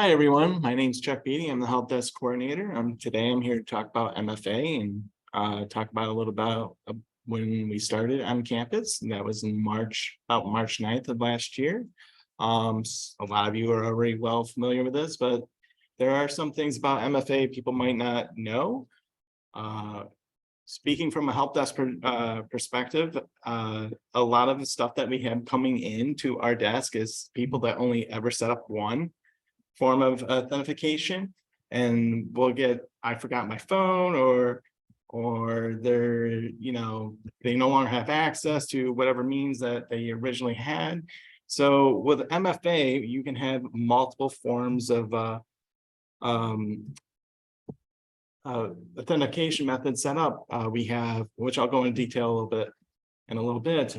Hi, everyone. My name is Chuck Beedy. I'm the help desk coordinator. Today I'm here to talk about MFA and talk about a little about when we started on campus. And that was in March, about March 9th of last year. A lot of you are already well familiar with this, but there are some things about MFA people might not know. Speaking from a help desk perspective, a lot of the stuff that we have coming into our desk is people that only ever set up one form of authentication, and we'll get I forgot my phone, or they're they no longer have access to whatever means that they originally had. So with MFA you can have multiple forms of authentication methods set up. We have, which I'll go into detail a little bit in a little bit.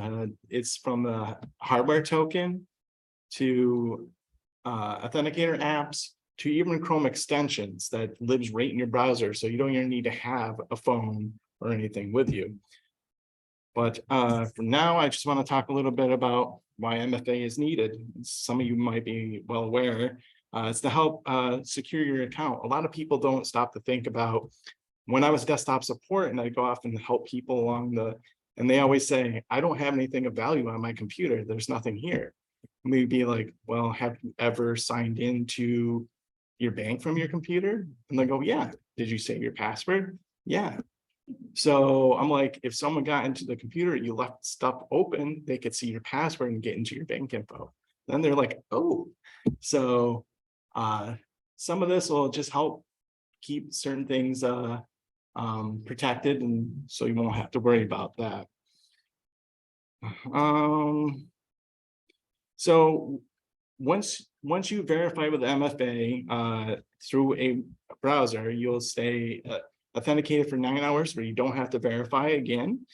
It's from the hardware token to authenticator apps to even Chrome extensions that lives right in your browser, so you don't even need to have a phone or anything with you. But for now, I just want to talk a little bit about why MFA is needed. Some of you might be well aware. It's to help secure your account. A lot of people don't stop to think about, when I was desktop support and I go off and help people along and they always say, I don't have anything of value on my computer. There's nothing here. And we'd be like, well, have you ever signed into your bank from your computer? And they go, yeah. Did you save your password? Yeah. So I'm like, if someone got into the computer, you left stuff open, they could see your password and get into your bank info. Then they're like, oh. So some of this will just help keep certain things protected, and so you won't have to worry about that. So once you verify with MFA through a browser, you'll stay authenticated for 9 hours where you don't have to verify again.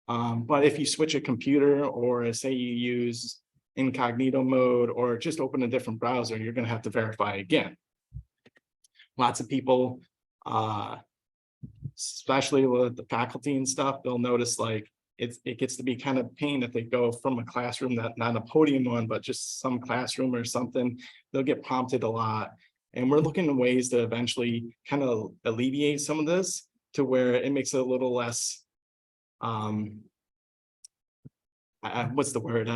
But if you switch a computer, or say you use incognito mode, or just open a different browser, you're going to have to verify again. Lots of people, especially with the faculty and stuff, they'll notice like it gets to be kind of pain if they go from a classroom, not a podium one, but just some classroom or something. They'll get prompted a lot. And we're looking at ways to eventually kind of alleviate some of this to where it makes it a little less, what's the word?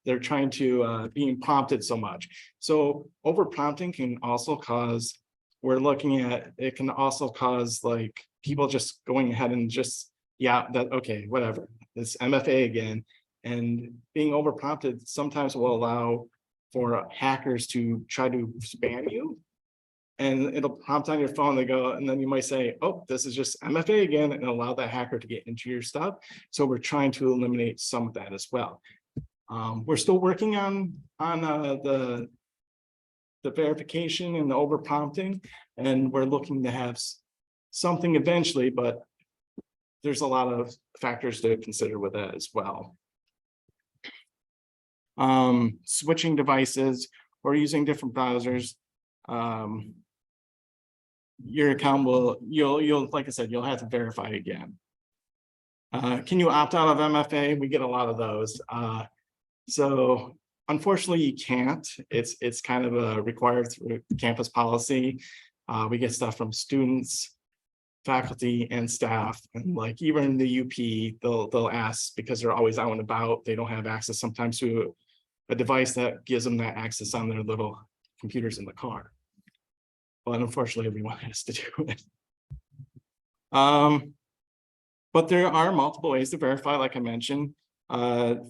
They're trying to being prompted so much. So over prompting can also cause, it can also cause like people just going ahead and just, yeah, okay, whatever, it's MFA again. And being over prompted sometimes will allow for hackers to try to spam you, and it'll prompt on your phone. They go, and then you might say, oh, this is just MFA again, and allow that hacker to get into your stuff. So we're trying to eliminate some of that as well. We're still working on the verification and the over prompting, and we're looking to have something eventually, but there's a lot of factors to consider with that as well. Switching devices or using different browsers, your account will, you'll like I said, you'll have to verify again. Can you opt out of MFA? We get a lot of those. So unfortunately you can't. It's kind of required through campus policy. We get stuff from students, faculty, and staff, and like even in the UP, they'll ask, because they're always out and about, they don't have access sometimes to a device that gives them that access on their little computers in the car. But unfortunately everyone has to do it. But there are multiple ways to verify, like I mentioned.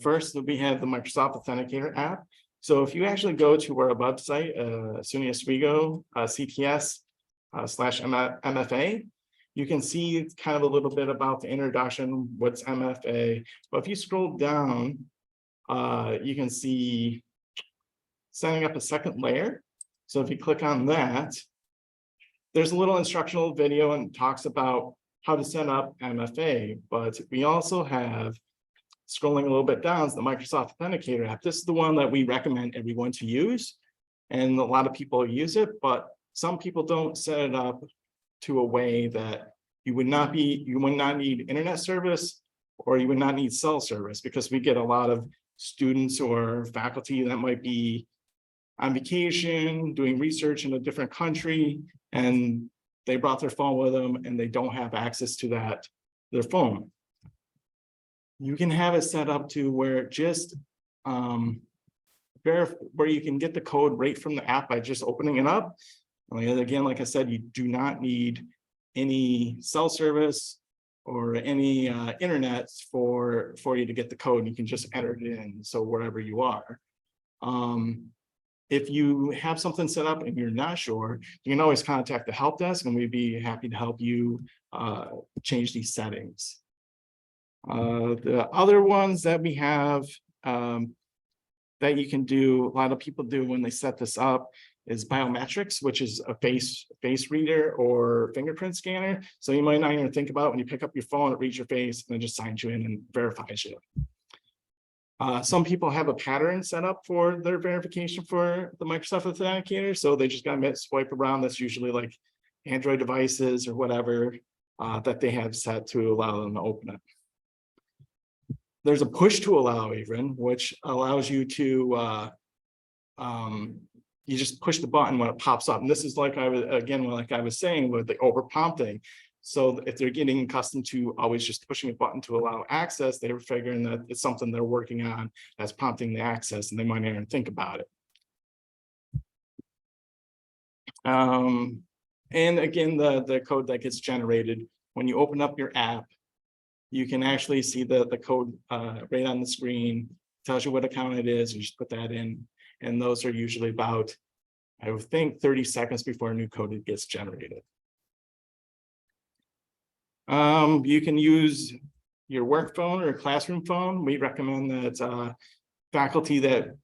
First, we have the Microsoft Authenticator app. So if you actually go to our website, SUNY Oswego CTS/MFA, you can see kind of a little bit about the introduction, what's MFA. But if you scroll down, you can see setting up a second layer. So if you click on that, there's a little instructional video and talks about how to set up MFA. But we also have, scrolling a little bit down, is the Microsoft Authenticator app. This is the one that we recommend everyone to use, and a lot of people use it, but some people don't set it up to a way that you would not need internet service, or you would not need cell service, because we get a lot of students or faculty that might be on vacation, doing research in a different country, and they brought their phone with them and they don't have access to their phone. You can have it set up to where just where you can get the code right from the app by just opening it up. And again, like I said, you do not need any cell service or any internet for you to get the code. You can just enter it in, so wherever you are. If you have something set up and you're not sure, you can always contact the help desk and we'd be happy to help you change these settings. The other ones that we have that you can do, a lot of people do when they set this up, is biometrics, which is a face reader or fingerprint scanner. So you might not even think about when you pick up your phone, it reads your face and it just signs you in and verifies you. Some people have a pattern set up for their verification for the Microsoft Authenticator. So they just got to swipe around. That's usually like Android devices or whatever that they have set to allow them to open it. There's a push to allow even, which allows you to, you just push the button when it pops up. And this is like like I was saying with the over prompting. So if they're getting accustomed to always just pushing a button to allow access, they were figuring that it's something they're working on that's prompting the access, and they might not even think about it. And again, the code that gets generated when you open up your app, you can actually see the code right on the screen. It tells you what account it is. You just put that in, and those are usually about, I would think, 30 seconds before a new code gets generated. You can use your work phone or classroom phone. We recommend that faculty that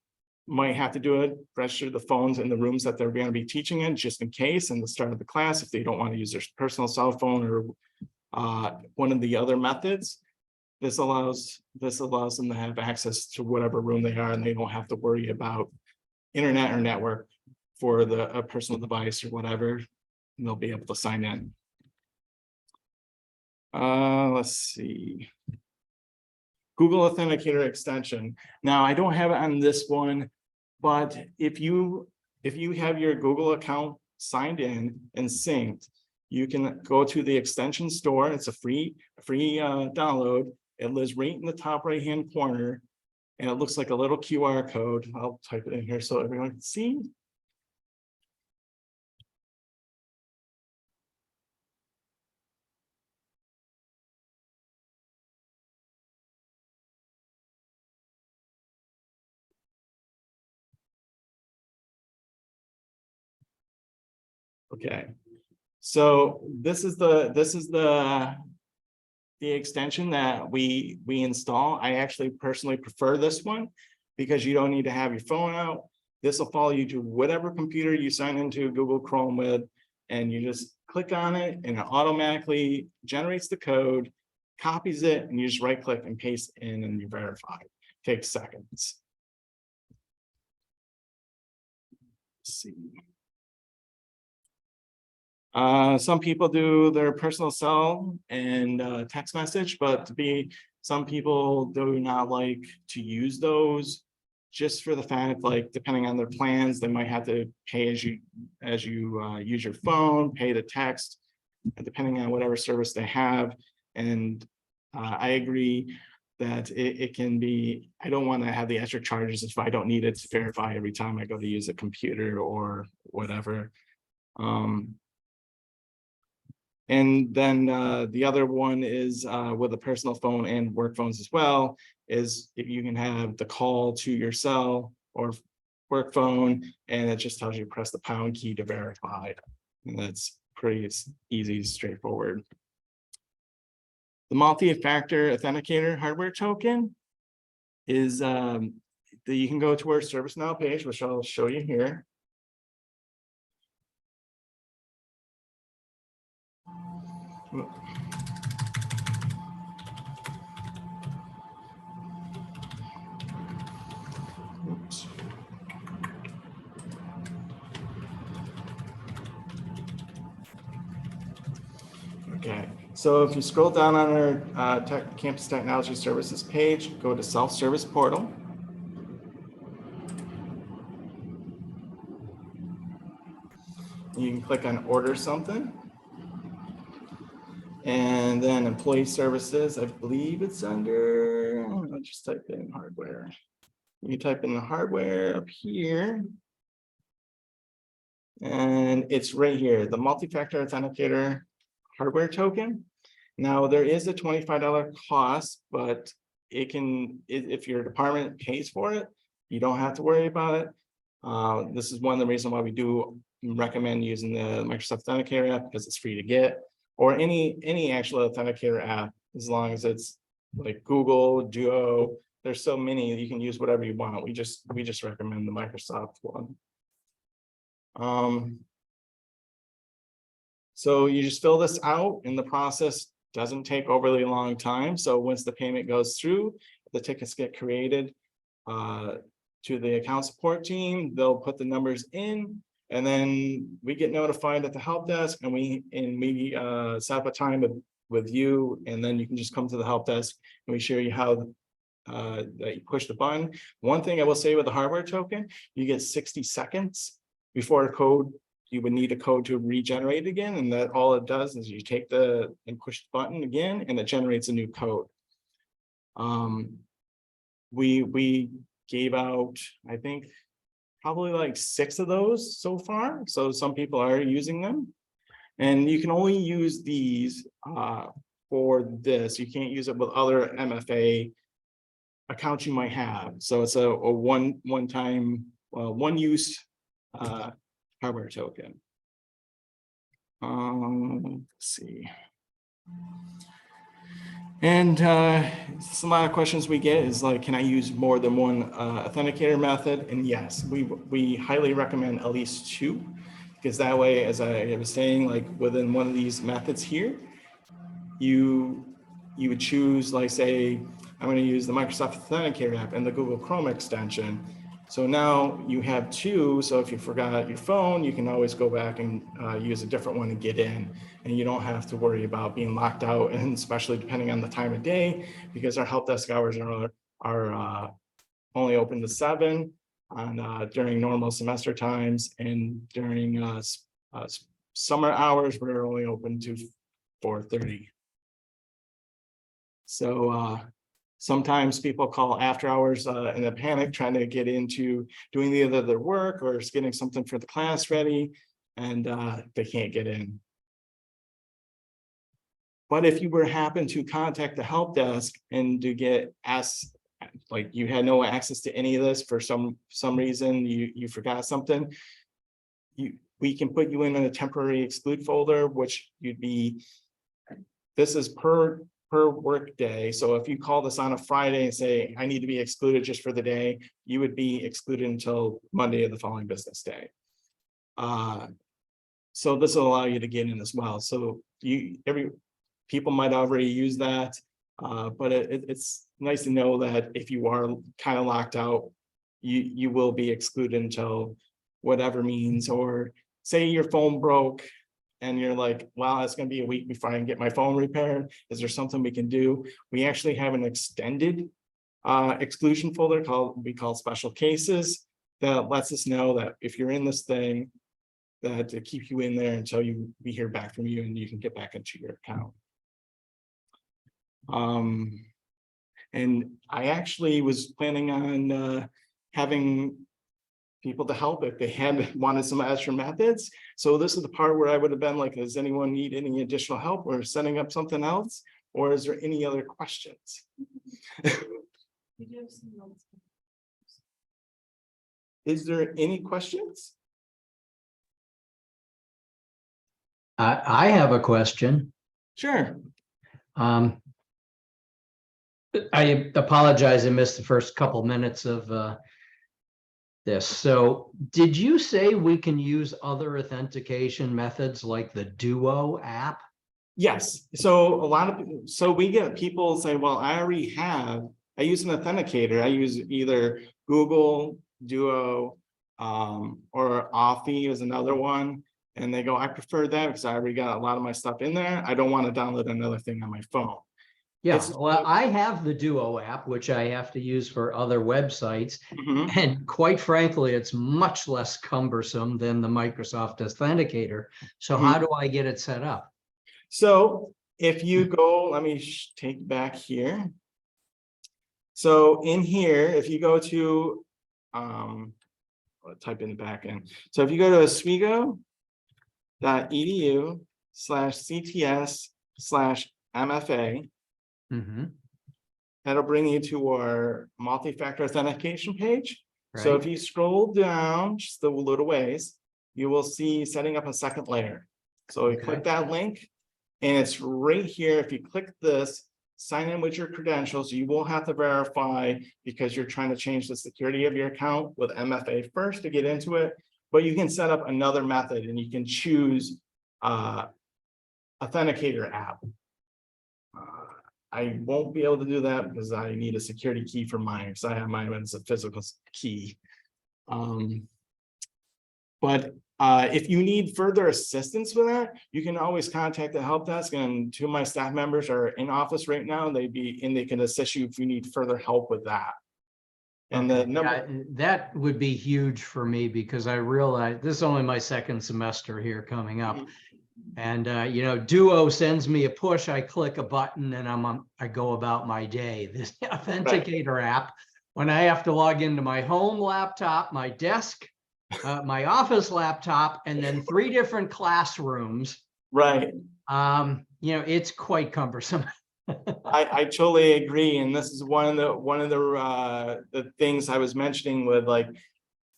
might have to do it register the phones in the rooms that they're going to be teaching in, just in case in the start of the class, if they don't want to use their personal cell phone or one of the other methods. This allows them to have access to whatever room they are, and they don't have to worry about internet or network for a personal device or whatever, and they'll be able to sign in. Let's see. Google Authenticator extension. Now, I don't have it on this one, but if you have your Google account signed in and synced, you can go to the extension store. It's a free download. It lives right in the top right-hand corner, and it looks like a little QR code. I'll type it in here so everyone can see. Okay, so this is the extension that we install. I actually personally prefer this one because you don't need to have your phone out. This will follow you to whatever computer you sign into Google Chrome with, and you just click on it and it automatically generates the code, copies it, and you just right click and paste in and you verify. It takes seconds. Let's see. Some people do their personal cell and text message, but some people do not like to use those, just for the fact, like, depending on their plans, they might have to pay as you use your phone, pay the text, depending on whatever service they have. And I agree that it can be, I don't want to have the extra charges if I don't need it to verify every time I go to use a computer or whatever. And then the other one is with a personal phone and work phones as well, is if you can have the call to your cell or work phone, and it just tells you press the pound key to verify. And that's pretty easy, straightforward. The multi-factor authenticator hardware token is you can go to our ServiceNow page, which I'll show you here. Oops. Okay, so if you scroll down on our Campus Technology Services page, go to Self-Service Portal. You can click on order something. And then employee services, I believe it's under, I'll just type in hardware. You type in the hardware up here. And it's right here, the multi-factor authenticator hardware token. Now there is a $25 cost, but it can, if your department pays for it, you don't have to worry about it. This is one of the reasons why we do recommend using the Microsoft Authenticator app, because it's free to get, or any actual authenticator app, as long as it's like Google, Duo. There's so many, you can use whatever you want. We just recommend the Microsoft one. So you just fill this out, and the process doesn't take overly long time. So once the payment goes through, the tickets get created to the account support team. They'll put the numbers in, and then we get notified at the help desk, and we set up a time with you, and then you can just come to the help desk and we show you how that you push the button. One thing I will say with the hardware token, you get 60 seconds before a code. You would need a code to regenerate again, and that all it does is you take and push the button again, and it generates a new code. We gave out, I think, probably like 6 of those so far. So some people are using them, and you can only use these for this. You can't use it with other MFA accounts you might have. So it's a one-time, one-use hardware token. Let's see. And a lot of questions we get is like, can I use more than one authenticator method? And yes, we highly recommend at least 2, because that way, as I was saying, like within one of these methods here, you would choose, like, say, I'm going to use the Microsoft Authenticator app and the Google Chrome extension. So now you have 2. So if you forgot your phone, you can always go back and use a different one to get in, and you don't have to worry about being locked out. And especially depending on the time of day, because our help desk hours are only open to 7 on during normal semester times, and during summer hours, we're only open to 4:30. So sometimes people call after hours in a panic, trying to get into doing either their work or getting something for the class ready, and they can't get in. But if you were happen to contact the help desk and to get asked, like you had no access to any of this for some reason, you forgot something, we can put you in a temporary exclude folder, which you'd be, this is per work day. So if you call this on a Friday and say, I need to be excluded just for the day, you would be excluded until Monday of the following business day. So this will allow you to get in as well. So people might already use that, but it's nice to know that if you are kind of locked out, you will be excluded until whatever means. Or say your phone broke and you're like, wow, it's going to be a week before I can get my phone repaired. Is there something we can do? We actually have an extended exclusion folder we call special cases, that lets us know that if you're in this thing, that to keep you in there until we hear back from you and you can get back into your account. And I actually was planning on having people to help if they had wanted some extra methods. So this is the part where I would have been like, does anyone need any additional help or setting up something else? Or is there any other questions? Is there any questions? I have a question. Sure. I apologize, I missed the first couple minutes of this. So did you say we can use other authentication methods like the Duo app? Yes. So we get people say, well, I use an authenticator. I use either Google, Duo, or Authy is another one. And they go, I prefer that because I already got a lot of my stuff in there. I don't want to download another thing on my phone. Yeah, It's well, I have the Duo app, which I have to use for other websites. Mhm. And quite frankly, it's much less cumbersome than the Microsoft Authenticator. So how Mhm. do I get it set up? So if you go, let me take back here. So in here, if you go to, I'll type in the back end. So if you go to oswego.edu/CTS/MFA, Mhm, that'll bring you to our multi-factor authentication page. So right? if you scroll down just a little ways, you will see setting up a second layer. So you Okay. click that link, and it's right here. If you click this, sign in with your credentials, you will have to verify because you're trying to change the security of your account with MFA first to get into it. But you can set up another method and you can choose Authenticator app. I won't be able to do that because I need a security key for mine, because I have mine as a physical key. But if you need further assistance with that, you can always contact the help desk, and two of my staff members are in office right now. They can assist you if you need further help with that. And the Okay, number, yeah, that would be huge for me because I realize this is only my second semester here coming up. And you know, Duo sends me a push, I click a button and I go about my day. This Authenticator app, when I have to log into my home laptop, my desk, my office laptop, and then 3 different classrooms, right. you know, it's quite cumbersome. I totally agree. And this is one of the things I was mentioning with, like,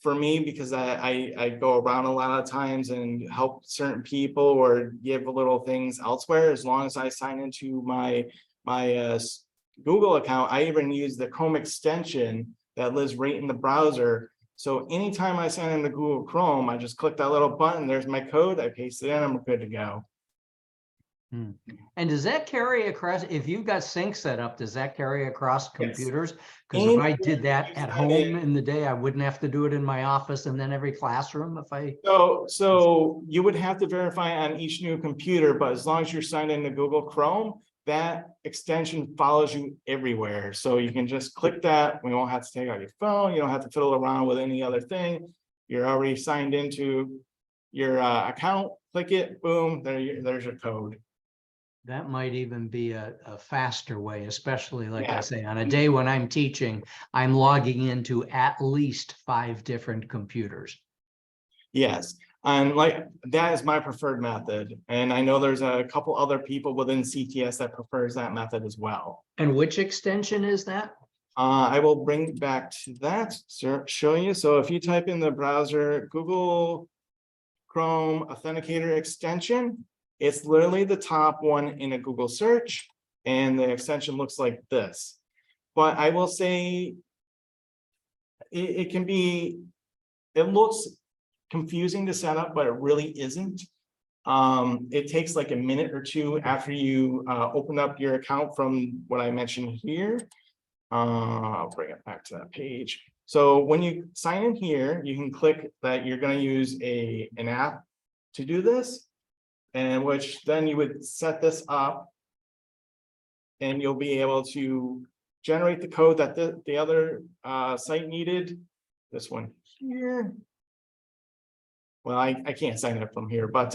for me, because I go around a lot of times and help certain people or give little things elsewhere. As long as I sign into my Google account, I even use the Chrome extension that lives right in the browser. So anytime I sign into Google Chrome, I just click that little button. There's my code. I paste it in. I'm good to go. Hmm. And does that carry across, if you've got sync set up, does that carry across Yes. computers? Because if And I when did that you at sign in, home in the day, I wouldn't have to do it in my office and then every classroom if I. so you would have to verify on each new computer, but as long as you're signed into Google Chrome, that extension follows you everywhere. So you can just click that. We won't have to take out your phone. You don't have to fiddle around with any other thing. You're already signed into your account. Click it, boom, there's your code. That might even be a faster way, especially like I Yeah. say, on a day when I'm teaching, I'm logging into at least 5 different computers. Yes, and like that is my preferred method. And I know there's a couple other people within CTS that prefers that method as well. And which extension is that? I will bring back to that, show you. So if you type in the browser, Google Chrome Authenticator extension, it's literally the top one in a Google search, and the extension looks like this. But I will say it can be, it looks confusing to set up, but it really isn't. It takes like a minute or two after you open up your account from what I mentioned here. I'll bring it back to that page. So when you sign in here, you can click that you're going to use an app to do this, and which then you would set this up, and you'll be able to generate the code that the other site needed. This one here. Well, I can't sign up from here, but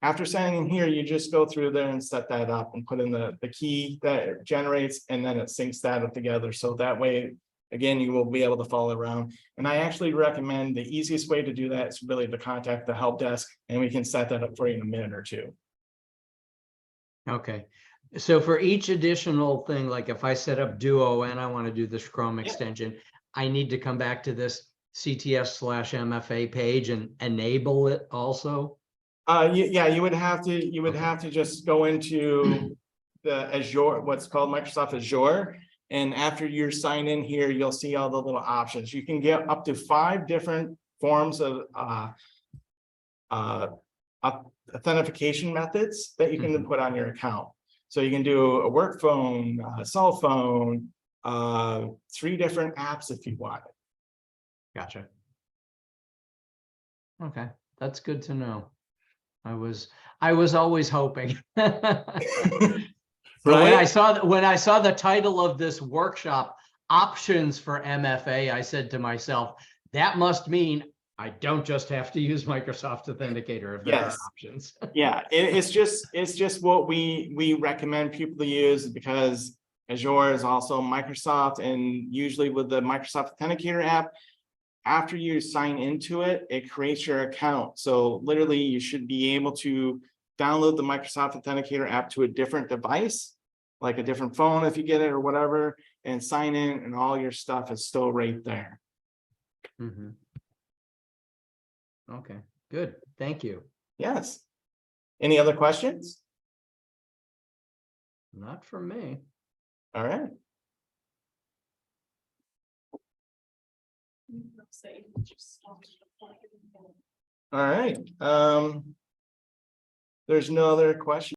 after signing in here, you just go through there and set that up and put in the key that it generates, and then it syncs that up together. So that way, again, you will be able to follow around. And I actually recommend the easiest way to do that is really to contact the help desk, and we can set that up for you in a minute or two. Okay. So for each additional thing, like if I set up Duo and I want to do this Chrome extension, I need to come back to this CTS/MFA page and enable it also. Yeah, you would have to just go into the Azure, what's called Microsoft Azure. And after you're signed in here, you'll see all the little options. You can get up to 5 different forms of authentication methods that you can put on your account. So you can do a work phone, a cell phone, 3 different apps if you want. Gotcha. Okay, that's good to know. I was always hoping. But Right? when I saw the title of this workshop, options for MFA, I said to myself, that must mean I don't just have to use Microsoft Authenticator if there are Yes. options. Yeah, it's just what we recommend people to use because Azure is also Microsoft, and usually with the Microsoft Authenticator app, after you sign into it, it creates your account. So literally you should be able to download the Microsoft Authenticator app to a different device, like a different phone if you get it or whatever, and sign in, and all your stuff is still right there. Mhm. Okay, good. Thank you. Yes. Any other questions? Not from me. All right. All right. There's no other questions.